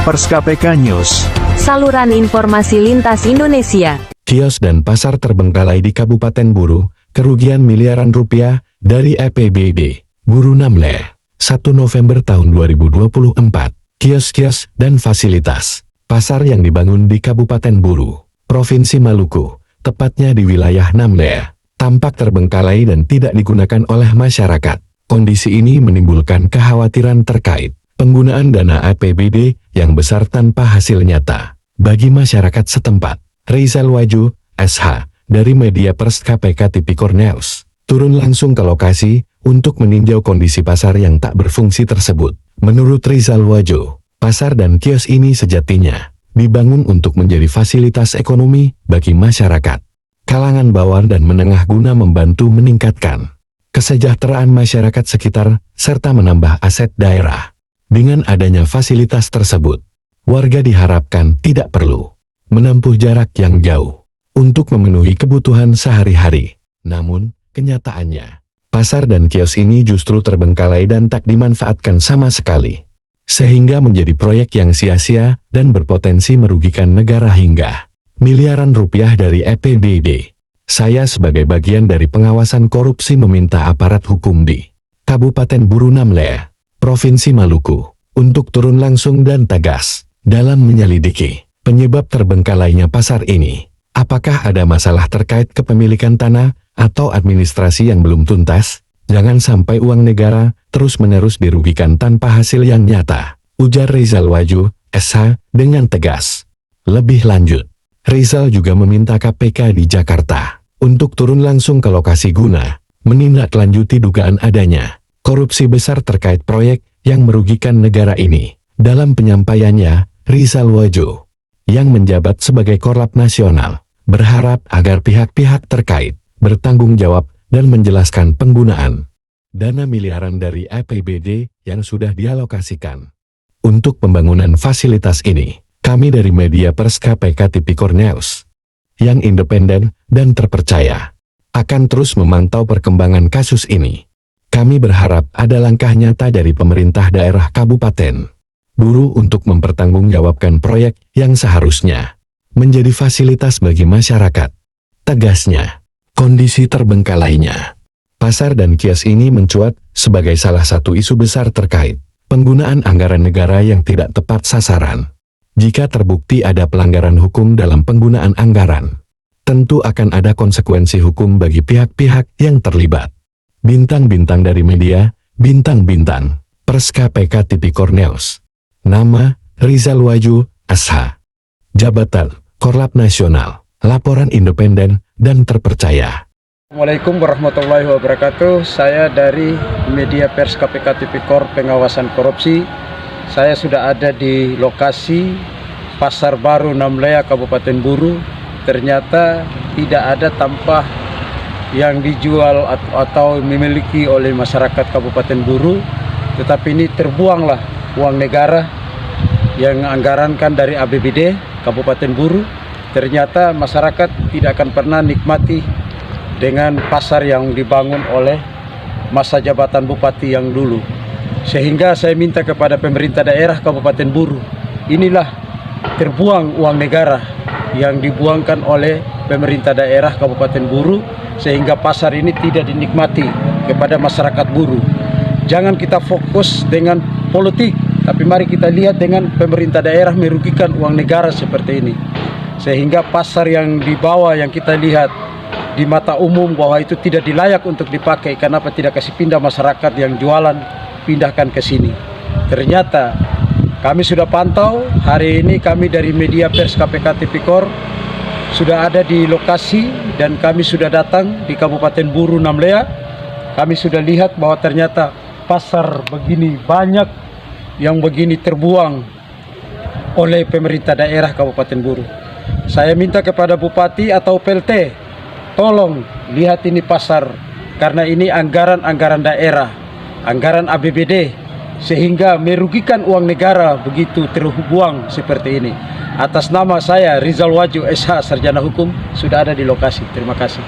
Pers KPK News. Saluran informasi lintas Indonesia. Kios dan pasar terbengkalai di Kabupaten Buru, kerugian miliaran rupiah dari APBD. Buru Namle, 1 November tahun 2024. Kios-kios dan fasilitas pasar yang dibangun di Kabupaten Buru, Provinsi Maluku, tepatnya di wilayah Namle, tampak terbengkalai dan tidak digunakan oleh masyarakat. Kondisi ini menimbulkan kekhawatiran terkait penggunaan dana APBD yang besar tanpa hasil nyata bagi masyarakat setempat. Rizal Waju, SH, dari Media Pers KPK Tipikor News, turun langsung ke lokasi untuk meninjau kondisi pasar yang tak berfungsi tersebut. Menurut Rizal Waju, pasar dan kios ini sejatinya dibangun untuk menjadi fasilitas ekonomi bagi masyarakat kalangan bawah dan menengah guna membantu meningkatkan kesejahteraan masyarakat sekitar serta menambah aset daerah. Dengan adanya fasilitas tersebut, warga diharapkan tidak perlu menempuh jarak yang jauh untuk memenuhi kebutuhan sehari-hari. Namun, kenyataannya, pasar dan kios ini justru terbengkalai dan tak dimanfaatkan sama sekali, sehingga menjadi proyek yang sia-sia dan berpotensi merugikan negara hingga miliaran rupiah dari APBD. Saya sebagai bagian dari pengawasan korupsi meminta aparat hukum di Kabupaten Buru Namle, Provinsi Maluku, untuk turun langsung dan tegas dalam menyelidiki penyebab terbengkalainya pasar ini. Apakah ada masalah terkait kepemilikan tanah atau administrasi yang belum tuntas? Jangan sampai uang negara terus-menerus dirugikan tanpa hasil yang nyata, ujar Rizal Waju, SH, dengan tegas. Lebih lanjut, Rizal juga meminta KPK di Jakarta untuk turun langsung ke lokasi guna menindaklanjuti dugaan adanya korupsi besar terkait proyek yang merugikan negara ini. Dalam penyampaiannya, Rizal Waju, yang menjabat sebagai Korlap Nasional, berharap agar pihak-pihak terkait bertanggung jawab dan menjelaskan penggunaan dana miliaran dari APBD yang sudah dialokasikan untuk pembangunan fasilitas ini. Kami dari Media Pers KPK Tipikor News, yang independen dan terpercaya, akan terus memantau perkembangan kasus ini. Kami berharap ada langkah nyata dari pemerintah daerah Kabupaten Buru untuk mempertanggungjawabkan proyek yang seharusnya menjadi fasilitas bagi masyarakat. Tegasnya, kondisi terbengkalainya pasar dan kios ini mencuat sebagai salah satu isu besar terkait penggunaan anggaran negara yang tidak tepat sasaran. Jika terbukti ada pelanggaran hukum dalam penggunaan anggaran, tentu akan ada konsekuensi hukum bagi pihak-pihak yang terlibat. Bintang-bintang dari media, bintang-bintang, Pers KPK Tipikor News. Nama, Rizal Waju, SH. Jabatan, Korlap Nasional. Laporan independen dan terpercaya. Assalamualaikum warahmatullahi wabarakatuh. Saya dari Media Pers KPK Tipikor Pengawasan Korupsi. Saya sudah ada di lokasi Pasar Baru Namlea Kabupaten Buru. Ternyata tidak ada tampah yang dijual atau dimiliki oleh masyarakat Kabupaten Buru, tetapi ini terbuanglah uang negara yang anggarankan dari APBD Kabupaten Buru. Ternyata masyarakat tidak akan pernah nikmati dengan pasar yang dibangun oleh masa jabatan bupati yang dulu. Sehingga saya minta kepada pemerintah daerah Kabupaten Buru, inilah terbuang uang negara yang dibuangkan oleh pemerintah daerah Kabupaten Buru, sehingga pasar ini tidak dinikmati kepada masyarakat Buru. Jangan kita fokus dengan politik, tapi mari kita lihat dengan pemerintah daerah merugikan uang negara seperti ini. Sehingga pasar yang dibawa yang kita lihat di mata umum bahwa itu tidak dilayak untuk dipakai, kenapa tidak kasih pindah masyarakat yang jualan, pindahkan ke sini. Ternyata kami sudah pantau, hari ini kami dari Media Pers KPK Tipikor sudah ada di lokasi dan kami sudah datang di Kabupaten Buru Namlea. Kami sudah lihat bahwa ternyata pasar begini banyak yang begini terbuang oleh pemerintah daerah Kabupaten Buru. Saya minta kepada Bupati atau PLT, tolong lihat ini pasar, karena ini anggaran daerah, anggaran APBD, sehingga merugikan uang negara begitu terbuang seperti ini. Atas nama saya Rizal Waju, SH, Sarjana Hukum, sudah ada di lokasi. Terima kasih.